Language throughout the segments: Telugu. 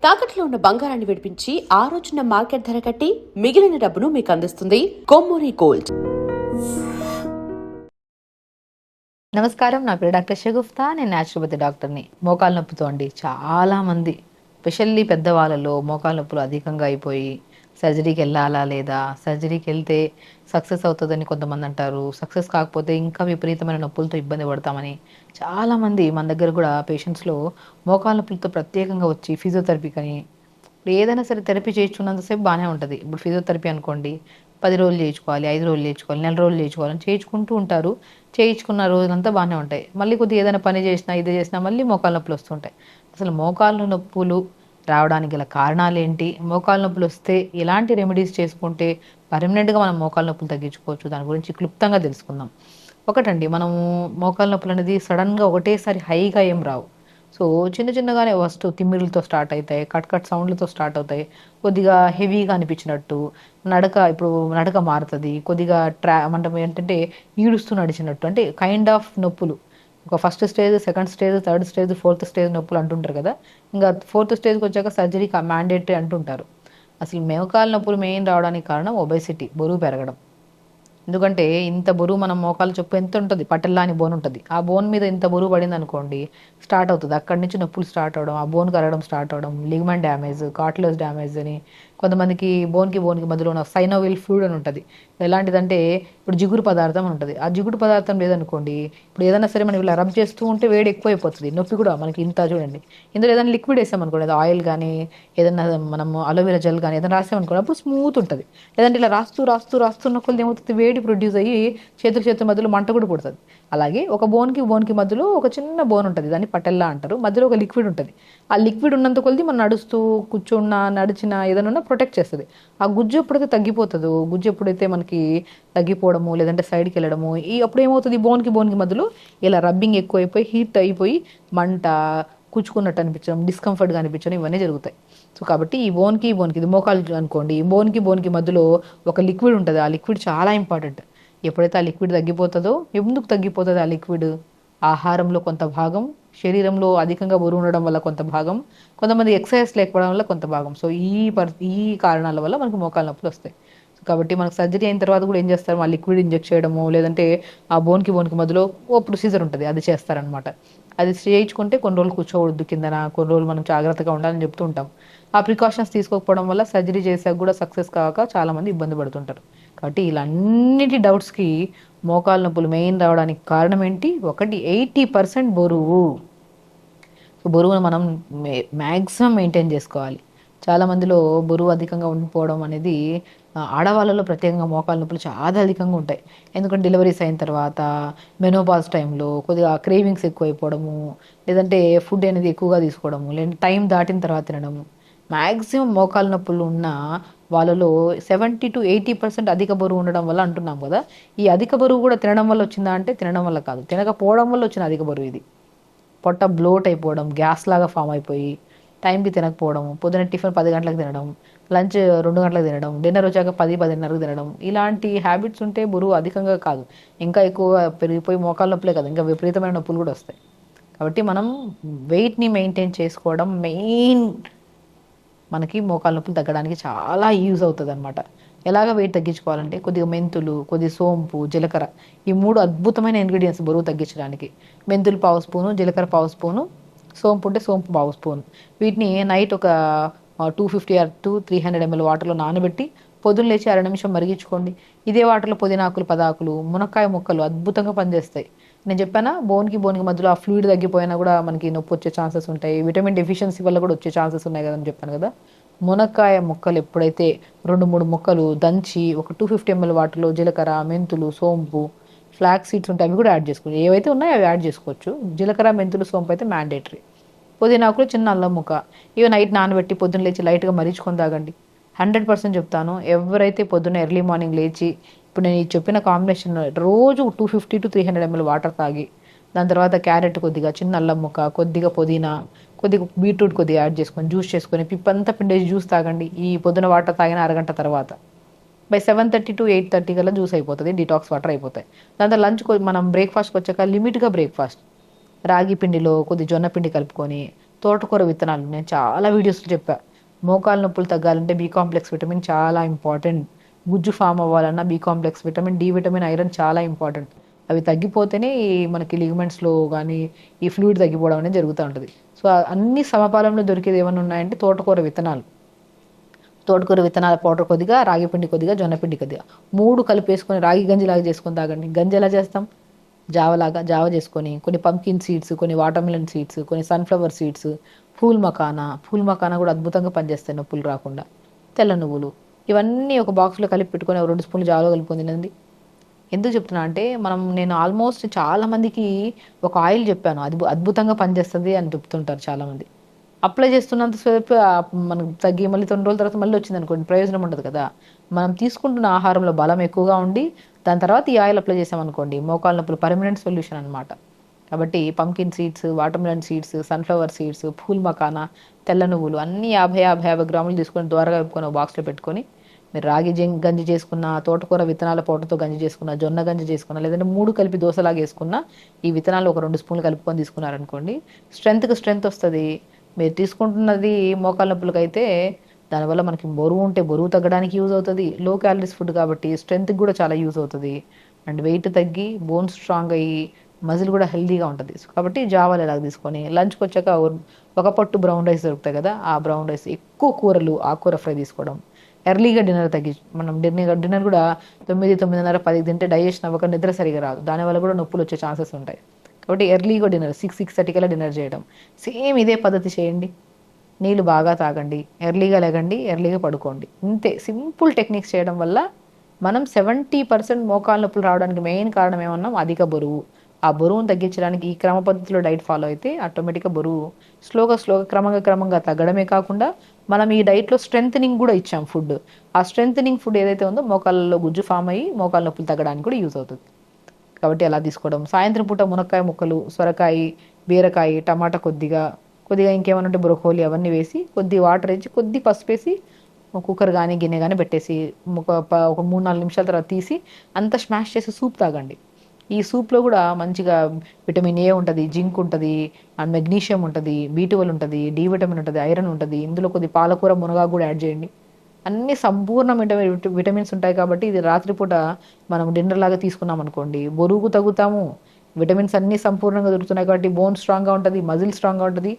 తాకట్లో ఉన్న బంగారాన్ని విడిపించి ఆ రోజున మార్కెట్ ధర కట్టి మిగిలిన డబ్బును మీకు అందిస్తుంది కొమ్మూరి గోల్డ్. నమస్కారం, నా పేరు డాక్టర్ షగుఫ్తా. నేను న్యాచురోపతి డాక్టర్ని. మోకాలు నొప్పితో అండి చాలామంది, స్పెషల్లీ పెద్దవాళ్ళలో మోకాలు నొప్పులు అధికంగా అయిపోయి సర్జరీకి వెళ్ళాలా లేదా, సర్జరీకి వెళ్తే సక్సెస్ అవుతుందని కొంతమంది అంటారు, సక్సెస్ కాకపోతే ఇంకా విపరీతమైన నొప్పులతో ఇబ్బంది పడతామని చాలామంది మన దగ్గర కూడా పేషెంట్స్లో మోకాలు నొప్పులతో ప్రత్యేకంగా వచ్చి ఫిజియోథెరపీ కానీ ఇప్పుడు ఏదైనా సరే థెరపీ చేయించుకున్నంతసేపు బాగానే ఉంటుంది. ఇప్పుడు ఫిజియోథెరపీ అనుకోండి, 10 రోజులు చేయించుకోవాలి, 5 రోజులు చేయించుకోవాలి, నెల రోజులు చేయించుకోవాలని చేయించుకుంటూ ఉంటారు. చేయించుకున్న రోజులంతా బాగానే ఉంటాయి. మళ్ళీ కొద్దిగా ఏదైనా పని చేసినా ఇది చేసినా మళ్ళీ మోకాలు నొప్పులు వస్తుంటాయి. అసలు మోకాలు నొప్పులు రావడానికి గల కారణాలు ఏంటి, మోకాలు నొప్పులు వస్తే ఎలాంటి రెమెడీస్ చేసుకుంటే పర్మనెంట్గా మనం మోకాలు నొప్పులు తగ్గించుకోవచ్చు, దాని గురించి క్లుప్తంగా తెలుసుకుందాం. ఒకటండి, మనము మోకాలు నొప్పులు అనేది సడన్గా ఒకటేసారి హైగా ఏం రావు. సో చిన్న చిన్నగానే ఫస్ట్ తిమ్మిరులతో స్టార్ట్ అవుతాయి, కట్ కట్ సౌండ్లతో స్టార్ట్ అవుతాయి, కొద్దిగా హెవీగా అనిపించినట్టు, నడక మారుతుంది, కొద్దిగా అంటే ఏంటంటే ఈడుస్తూ నడిచినట్టు, అంటే కైండ్ ఆఫ్ నొప్పులు. ఒక first stage, second stage, third stage, fourth stage నొప్పులు అంటుంటారు కదా. ఇంకా ఫోర్త్ స్టేజ్కి వచ్చాక సర్జరీ మ్యాండేటరీ అంటుంటారు. అసలు మోకాలు నొప్పులు మెయిన్ రావడానికి కారణం ఒబెసిటీ, బరువు పెరగడం. ఎందుకంటే ఇంత బరువు మనం మోకాలు చెప్పు ఎంత ఉంటుంది, పట్టెల్లా అని బోన్ ఉంటుంది, ఆ బోన్ మీద ఇంత బరువు పడింది అనుకోండి స్టార్ట్ అవుతుంది. అక్కడి నుంచి నొప్పులు స్టార్ట్ అవడం, ఆ బోన్ కరగడం స్టార్ట్ అవడం, లిగమెంట్ డ్యామేజ్, కార్టిలేజ్ డ్యామేజ్ అని. కొంతమందికి బోన్కి మధ్యలో ఉన్న సైనోవిల్ ఫ్లూయిడ్ అని ఉంటుంది. ఎలాంటిదంటే ఇప్పుడు జిగురు పదార్థం అని ఉంటుంది. ఆ జిగురు పదార్థం లేదనుకోండి, ఇప్పుడు ఏదైనా సరే మనం ఇలా రబ్ చేస్తూ ఉంటే వేడి ఎక్కువ అయిపోతుంది, నొప్పి కూడా మనకి ఇంత చూడండి. ఇందులో ఏదైనా లిక్విడ్ వేసామనుకోండి, అది ఆయిల్ కానీ ఏదైనా మనం అలోవెరా జెల్ కానీ ఏదైనా రాసామనుకోండి, అప్పుడు స్మూత్ ఉంటుంది. లేదంటే ఇలా రాస్తున్న కొద్ది ఏమవుతుంది, వేడి ప్రొడ్యూస్ అయ్యి చేతుల మధ్యలో మంట కూడా పుడుతుంది. అలాగే ఒక బోన్కి మధ్యలో ఒక చిన్న బోన్ ఉంటుంది, దాన్ని పటెల్లా అంటారు. మధ్యలో ఒక లిక్విడ్ ఉంటుంది. ఆ లిక్విడ్ ఉన్నంత కొద్ది మనం నడుస్తూ కూర్చున్నా నడిచినా ఏదైనా ప్రొటెక్ట్ చేస్తుంది. ఆ గుజ్జు ఎప్పుడైతే తగ్గిపోతుందో, గుజ్జు ఎప్పుడైతే మనకి తగ్గిపోవడము లేదంటే సైడ్కి వెళ్ళడము, అప్పుడు ఏమవుతుంది, బోన్కి మధ్యలో ఇలా రబ్బింగ్ ఎక్కువ అయిపోయి హీట్ అయిపోయి మంట, కూర్చుకున్నట్టు అనిపించడం, డిస్కంఫర్ట్గా అనిపించడం, ఇవన్నీ జరుగుతాయి. సో కాబట్టి ఈ బోన్కి ఇది మోకాలు అనుకోండి, ఈ బోన్కి మధ్యలో ఒక లిక్విడ్ ఉంటుంది. ఆ లిక్విడ్ చాలా ఇంపార్టెంట్. ఎప్పుడైతే ఆ లిక్విడ్ తగ్గిపోతుందో, ఎందుకు తగ్గిపోతుంది ఆ లిక్విడ్, ఆహారంలో కొంత భాగం, శరీరంలో అధికంగా బరువు ఉండడం వల్ల కొంత భాగం, కొంతమంది ఎక్సర్సైజ్ లేకపోవడం వల్ల కొంత భాగం. సో ఈ కారణాల వల్ల మనకు మోకాలు నొప్పులు వస్తాయి. సో కాబట్టి మనకు సర్జరీ అయిన తర్వాత కూడా ఏం చేస్తారు, ఆ లిక్విడ్ ఇంజెక్ట్ చేయడము లేదంటే ఆ బోన్కి మధ్యలో ఓ ప్రొసీజర్ ఉంటుంది, అది చేస్తారనమాట. అది చేయించుకుంటే కొన్ని రోజులు కూర్చోవద్దు కిందన, కొన్ని రోజులు మనం జాగ్రత్తగా ఉండాలని చెప్తూ ఉంటాం. ఆ ప్రికాషన్స్ తీసుకోకపోవడం వల్ల సర్జరీ చేసాక కూడా సక్సెస్ కాక చాలామంది ఇబ్బంది పడుతుంటారు. కాబట్టి ఇలాంటి డౌట్స్కి మోకాలు నొప్పులు మెయిన్ రావడానికి కారణం ఏంటి, ఒకటి 80% బరువు. సో బరువును మనం మ్యాక్సిమం మెయింటైన్ చేసుకోవాలి. చాలామందిలో బరువు అధికంగా ఉండిపోవడం అనేది, ఆడవాళ్ళలో ప్రత్యేకంగా మోకాలు నొప్పులు చాలా అధికంగా ఉంటాయి. ఎందుకంటే డెలివరీస్ అయిన తర్వాత, మెనోపాజ్ టైంలో కొద్దిగా క్రేవింగ్స్ ఎక్కువైపోవడము, లేదంటే ఫుడ్ అనేది ఎక్కువగా తీసుకోవడము, లేదంటే టైం దాటిన తర్వాత తినడము. మ్యాక్సిమం మోకాలు నొప్పులు ఉన్న వాళ్ళలో 70-80% అధిక బరువు ఉండడం వల్ల అంటున్నాం కదా. ఈ అధిక బరువు కూడా తినడం వల్ల వచ్చిందా అంటే తినడం వల్ల కాదు, తినకపోవడం వల్ల వచ్చిన అధిక బరువు ఇది. పొట్ట బ్లోట్ అయిపోవడం, గ్యాస్ లాగా ఫామ్ అయిపోయి టైంకి తినకపోవడం, పొద్దున టిఫిన్ 10 గంటలకు తినడం, లంచ్ 2 గంటలకు తినడం, డిన్నర్ వచ్చాక 10-10:30కు తినడం, ఇలాంటి హ్యాబిట్స్ ఉంటే బరువు అధికంగా కాదు ఇంకా ఎక్కువ పెరిగిపోయి మోకాలు నొప్పులే కాదు, ఇంకా విపరీతమైన నొప్పులు కూడా వస్తాయి. కాబట్టి మనం వెయిట్ని మెయింటైన్ చేసుకోవడం మెయిన్ మనకి మోకాలు నొప్పులు తగ్గడానికి చాలా యూజ్ అవుతుంది అనమాట. ఎలాగ వెయిట్ తగ్గించుకోవాలంటే కొద్దిగా మెంతులు, కొద్ది సోంపు, జీలకర్ర, ఈ 3 అద్భుతమైన ఇంగ్రీడియంట్స్ బరువు తగ్గించడానికి. మెంతులు 1/2 స్పూను, జీలకర్ర 1/2 స్పూను, సోంపు ఉంటే సోంపు 1/2 స్పూన్. వీటిని నైట్ ఒక 250 to 300 ml వాటర్లో నానబెట్టి పొద్దున్న లేచి 1/2 నిమిషం మరిగించుకోండి. ఇదే వాటర్లో పుదీనాకులు, పదాకులు, మునక్కాయ ముక్కలు అద్భుతంగా పనిచేస్తాయి. నేను చెప్పానా, బోన్కి మధ్యలో ఆ ఫ్లూయిడ్ తగ్గిపోయినా కూడా మనకి నొప్పి వచ్చే ఛాన్సెస్ ఉంటాయి, విటమిన్ డెఫిషియన్సీ వల్ల కూడా వచ్చే ఛాన్సెస్ ఉన్నాయి కదా అని చెప్పాను కదా. మునక్కాయ ముక్కలు ఎప్పుడైతే 2-3 ముక్కలు దంచి ఒక 250 ml వాటర్లో జీలకర్ర, మెంతులు, సోంపు, ఫ్లాక్స్ సీడ్స్ ఉంటాయి, అవి కూడా యాడ్ చేసుకోవచ్చు. ఏవైతే ఉన్నాయో అవి యాడ్ చేసుకోవచ్చు. జీలకర్ర, మెంతులు, సోంపు అయితే మ్యాండేటరీ. పుదీనాకులు, చిన్న అల్లం ముక్క, ఇవి నైట్ నానబెట్టి పొద్దున్న లేచి లైట్గా మరిచుకొని తాగండి. 100% చెప్తాను, ఎవరైతే పొద్దున్న ఎర్లీ మార్నింగ్ లేచి ఇప్పుడు నేను చెప్పిన కాంబినేషన్ రోజు 250-300 ml వాటర్ తాగి, దాని తర్వాత క్యారెట్ కొద్దిగా, చిన్న అల్లం ముక్క, కొద్దిగా పుదీనా, కొద్దిగా బీట్రూట్ కొద్దిగా యాడ్ చేసుకొని జ్యూస్ చేసుకొని పిప్పంతా పిండేసి జ్యూస్ తాగండి. ఈ పొద్దున వాటర్ తాగిన అరగంట తర్వాత బై 7:30 to 8:30 కల్లా జ్యూస్ అయిపోతుంది, డిటాక్స్ వాటర్ అయిపోతాయి. దాంతో లంచ్ మనం బ్రేక్ఫాస్ట్కి వచ్చాక లిమిట్గా బ్రేక్ఫాస్ట్, రాగి పిండిలో కొద్ది జొన్న పిండి కలుపుకొని తోటకూర విత్తనాలు నేను చాలా వీడియోస్లో చెప్పా. మోకాలు నొప్పులు తగ్గాలంటే బి కాంప్లెక్స్ విటమిన్ చాలా ఇంపార్టెంట్. గుజ్జు ఫామ్ అవ్వాలన్నా B complex vitamin, D vitamin, iron చాలా ఇంపార్టెంట్. అవి తగ్గిపోతేనే మనకి లిగమెంట్స్లో కానీ ఈ ఫ్లూయిడ్ తగ్గిపోవడం అనేది జరుగుతూ ఉంటుంది. సో అన్ని సమపాలంలో దొరికేది ఏమైనా ఉన్నాయంటే తోటకూర విత్తనాలు. తోటకూర విత్తనాల పౌడర్ కొద్దిగా, రాగి పిండి కొద్దిగా, జొన్న పిండి కొద్దిగా 3 కలిపేసుకొని రాగి గంజిలాగా చేసుకొని తాగండి. గంజి ఎలా చేస్తాం? జావ చేసుకొని కొన్ని పంకిన్ సీడ్స్, కొన్ని వాటర్మిలన్ సీడ్స్, కొన్ని సన్ఫ్లవర్ సీడ్స్, పూల్ మకానా కూడా అద్భుతంగా పనిచేస్తాయి నొప్పులు రాకుండా. తెల్ల నువ్వులు ఇవన్నీ ఒక బాక్స్లో కలిపి పెట్టుకొని 2 స్పూన్లు జావలో కలుపుకొని తినండి. ఎందుకు చెప్తున్నా అంటే నేను ఆల్మోస్ట్ చాలామందికి ఒక ఆయిల్ చెప్పాను, అది అద్భుతంగా పనిచేస్తుంది అని చెప్తుంటారు చాలామంది. అప్లై చేస్తున్నంతసేపు మనకు తగ్గి మళ్ళీ 9 రోజుల తర్వాత మళ్ళీ వచ్చింది అనుకోండి, ప్రయోజనం ఉండదు కదా. మనం తీసుకుంటున్న ఆహారంలో బలం ఎక్కువగా ఉండి దాని తర్వాత ఈ ఆయిల్ అప్లై చేసామనుకోండి, మోకాళ్ళ నొప్పులు పర్మనెంట్ సొల్యూషన్ అనమాట. కాబట్టి pumpkin seeds, watermelon seeds, sunflower seeds, pool makhana, తెల్ల నువ్వులు అన్నీ 50 గ్రాములు తీసుకొని ద్వారగా వేపుకొని బాక్స్లో పెట్టుకొని మీరు రాగి గంజి చేసుకున్న, తోటకూర విత్తనాల పౌడర్తో గంజి చేసుకున్న, జొన్న గంజి చేసుకున్న, లేదంటే 3 కలిపి దోశలాగా వేసుకున్న, ఈ విత్తనాలు ఒక 2 స్పూన్లు కలుపుకొని తీసుకున్నారనుకోండి, స్ట్రెంత్ వస్తుంది. మీరు తీసుకుంటున్నది మోకాళ్ళ నొప్పులకైతే దానివల్ల మనకి బరువు ఉంటే బరువు తగ్గడానికి యూజ్ అవుతుంది. లో క్యాలరీస్ ఫుడ్ కాబట్టి స్ట్రెంత్కి కూడా చాలా యూజ్ అవుతుంది. అండ్ వెయిట్ తగ్గి బోన్స్ స్ట్రాంగ్ అయ్యి మజిల్ కూడా హెల్తీగా ఉంటుంది. కాబట్టి జావాలు ఎలాగ తీసుకొని లంచ్కి వచ్చాక ఒక పట్టు బ్రౌన్ రైస్ దొరుకుతాయి కదా, ఆ బ్రౌన్ రైస్, ఎక్కువ కూరలు, ఆకుకూర ఫ్రై తీసుకోవడం. ఎర్లీగా డిన్నర్ తగ్గించి మనం డిన్నర్ కూడా 9, 9:30, 10 తింటే డైజెషన్ అవ్వక నిద్ర సరిగా రాదు. దానివల్ల కూడా నొప్పులు వచ్చే ఛాన్సెస్ ఉంటాయి. కాబట్టి ఎర్లీగా డిన్నర్ 6-6:30 కల్లా డిన్నర్ చేయడం. సేమ్ ఇదే పద్ధతి చేయండి. నీళ్ళు బాగా తాగండి, ఎర్లీగా లేగండి, ఎర్లీగా పడుకోండి. ఇంతే సింపుల్ టెక్నిక్స్ చేయడం వల్ల మనం 70% మోకాళ్ళ నొప్పులు రావడానికి మెయిన్ కారణం ఏమన్నాం? అధిక బరువు. ఆ బరువును తగ్గించడానికి ఈ క్రమ పద్ధతిలో డైట్ ఫాలో అయితే ఆటోమేటిక్గా బరువు స్లోగా క్రమంగా తగ్గడమే కాకుండా మనం ఈ డైట్లో స్ట్రెంథనింగ్ కూడా ఇచ్చాం ఫుడ్. ఆ స్ట్రెంథనింగ్ ఫుడ్ ఏదైతే ఉందో మోకాళ్ళలో గుజ్జు ఫామ్ అయ్యి మోకాళ్ళ నొప్పులు తగ్గడానికి కూడా యూజ్ అవుతుంది. కాబట్టి అలా తీసుకోవడం. సాయంత్రం పూట మునక్కాయ ముక్కలు, సొరకాయ, బీరకాయ, టమాటా కొద్దిగా ఇంకేమైనా ఉంటే బ్రొకోలీ అవన్నీ వేసి కొద్ది వాటర్ వేసి కొద్ది పసుపు వేసి కుక్కర్ కానీ గిన్నె కానీ పెట్టేసి ఒక 3-4 నిమిషాల తర్వాత తీసి అంతా స్మాష్ చేసి సూప్ తాగండి. ఈ సూప్లో కూడా మంచిగా విటమిన్ ఏ ఉంటుంది, జింక్ ఉంటుంది, అండ్ మెగ్నీషియం ఉంటుంది, B12 ఉంటుంది, డి విటమిన్ ఉంటుంది, ఐరన్ ఉంటుంది. ఇందులో కొద్ది పాలకూర, మునగాకు కూడా యాడ్ చేయండి. అన్ని సంపూర్ణ విటమిన్స్ ఉంటాయి. కాబట్టి ఇది రాత్రిపూట మనం డిన్నర్ లాగా తీసుకున్నాం అనుకోండి, బరువుకు తగ్గుతాము. విటమిన్స్ అన్నీ సంపూర్ణంగా దొరుకుతున్నాయి కాబట్టి బోన్ స్ట్రాంగ్గా ఉంటుంది, మజిల్ స్ట్రాంగ్గా ఉంటుంది.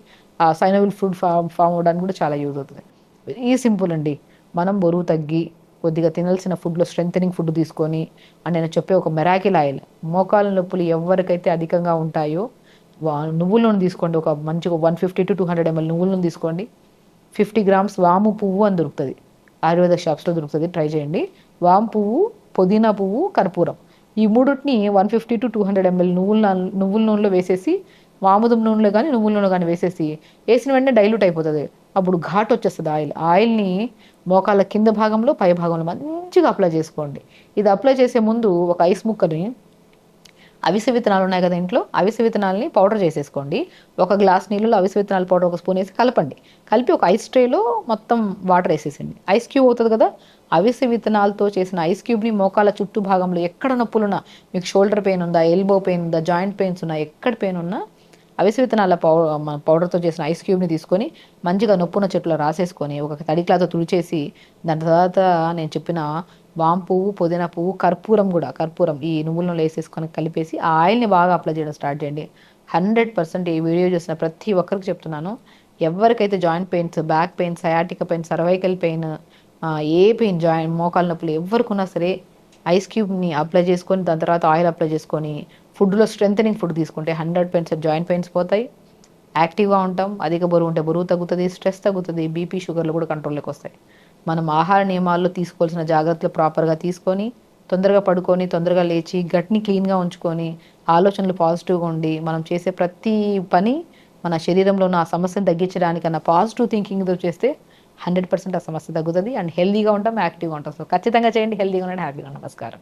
ఆ సైనబుల్ ఫుడ్ ఫామ్ అవ్వడానికి కూడా చాలా యూజ్ అవుతుంది. వెరీ సింపుల్ అండి. మనం బరువు తగ్గి కొద్దిగా తినాల్సిన ఫుడ్లో స్ట్రెంథనింగ్ ఫుడ్ తీసుకొని, అండ్ నేను చెప్పే ఒక మెరాకిల్ ఆయిల్, మోకాళ్ళ నొప్పులు ఎవరికైతే అధికంగా ఉంటాయో నువ్వుల నూనె తీసుకోండి. ఒక మంచిగా 150 to 200 ml నువ్వుల నూనె తీసుకోండి. 50 grams వాము పువ్వు అని దొరుకుతుంది, ఆయుర్వేద షాప్స్లో దొరుకుతుంది, ట్రై చేయండి. వాము పువ్వు, పుదీనా పువ్వు, కర్పూరం, ఈ మూడుని 150 to 200 ml నువ్వుల నూనెలో వేసేసి, వాముదం నూనెలో కానీ నువ్వుల నూనె కానీ వేసిన వెంటనే డైల్యూట్ అయిపోతుంది. అప్పుడు ఘాట్ వచ్చేస్తుంది ఆయిల్ని మోకాళ్ళ కింద భాగంలో, పై భాగంలో మంచిగా అప్లై చేసుకోండి. ఇది అప్లై చేసే ముందు ఒక ఐస్ ముక్కని, అవిసె విత్తనాలు ఉన్నాయి కదా ఇంట్లో, అవిసె విత్తనాలని పౌడర్ చేసేసుకోండి. 1 గ్లాస్ నీళ్ళలో అవిసె విత్తనాల పౌడర్ 1 స్పూన్ వేసి కలపండి. కలిపి ఒక ఐస్ ట్రేలో మొత్తం వాటర్ వేసేసండి. ఐస్ క్యూబ్ అవుతుంది కదా, అవిసె విత్తనాలతో చేసిన ఐస్ క్యూబ్ని మోకాళ్ళ చుట్టూ భాగంలో ఎక్కడ నొప్పులున్నా, మీకు షోల్డర్ పెయిన్ ఉందా, ఎల్బో పెయిన్ ఉందా, జాయింట్ పెయిన్స్ ఉన్నా, ఎక్కడ పెయిన్ ఉన్నా అవిసె విత్తనాల పౌడర్తో చేసిన ఐస్ క్యూబ్ని తీసుకొని మంచిగా నొప్పున్న చెట్టులో రాసేసుకొని ఒక తడి క్లాత్తో తుడిచేసి, దాని తర్వాత నేను చెప్పిన వాము పువ్వు, పుదీనా పువ్వు, కర్పూరం ఈ నువ్వులను వేసేసుకొని కలిపేసి ఆ ఆయిల్ని బాగా అప్లై చేయడం స్టార్ట్ చేయండి. 100% ఈ వీడియో చూసిన ప్రతి ఒక్కరికి చెప్తున్నాను, ఎవరికైతే joint pains, back pain, sciatica pain, cervical pain, ఏ పెయిన్, మోకాళ్ళ నొప్పులు ఎవరికున్నా సరే ఐస్ క్యూబ్ని అప్లై చేసుకొని దాని తర్వాత ఆయిల్ అప్లై చేసుకొని ఫుడ్లో స్ట్రెంథనింగ్ ఫుడ్ తీసుకుంటే 100% జాయింట్ పెయిన్స్ పోతాయి, యాక్టివ్గా ఉంటాం. అధిక బరువు ఉంటే బరువు తగ్గుతుంది, స్ట్రెస్ తగ్గుతుంది, బీపీ, షుగర్లు కూడా కంట్రోల్లోకి వస్తాయి. మనం ఆహార నియమాల్లో తీసుకోవాల్సిన జాగ్రత్తలు ప్రాపర్గా తీసుకొని, తొందరగా పడుకొని, తొందరగా లేచి, గట్ని క్లీన్గా ఉంచుకొని, ఆలోచనలు పాజిటివ్గా ఉండి, మనం చేసే ప్రతి పని మన శరీరంలో ఉన్న ఆ సమస్యను తగ్గించడానికన్నా పాజిటివ్ థింకింగ్తో చేస్తే 100% ఆ సమస్య తగ్గుతుంది. అండ్ హెల్దీగా ఉంటాం, యాక్టివ్గా ఉంటాం. సో ఖచ్చితంగా చేయండి. హెల్దీగా ఉండండి, హ్యాపీగా. నమస్కారం.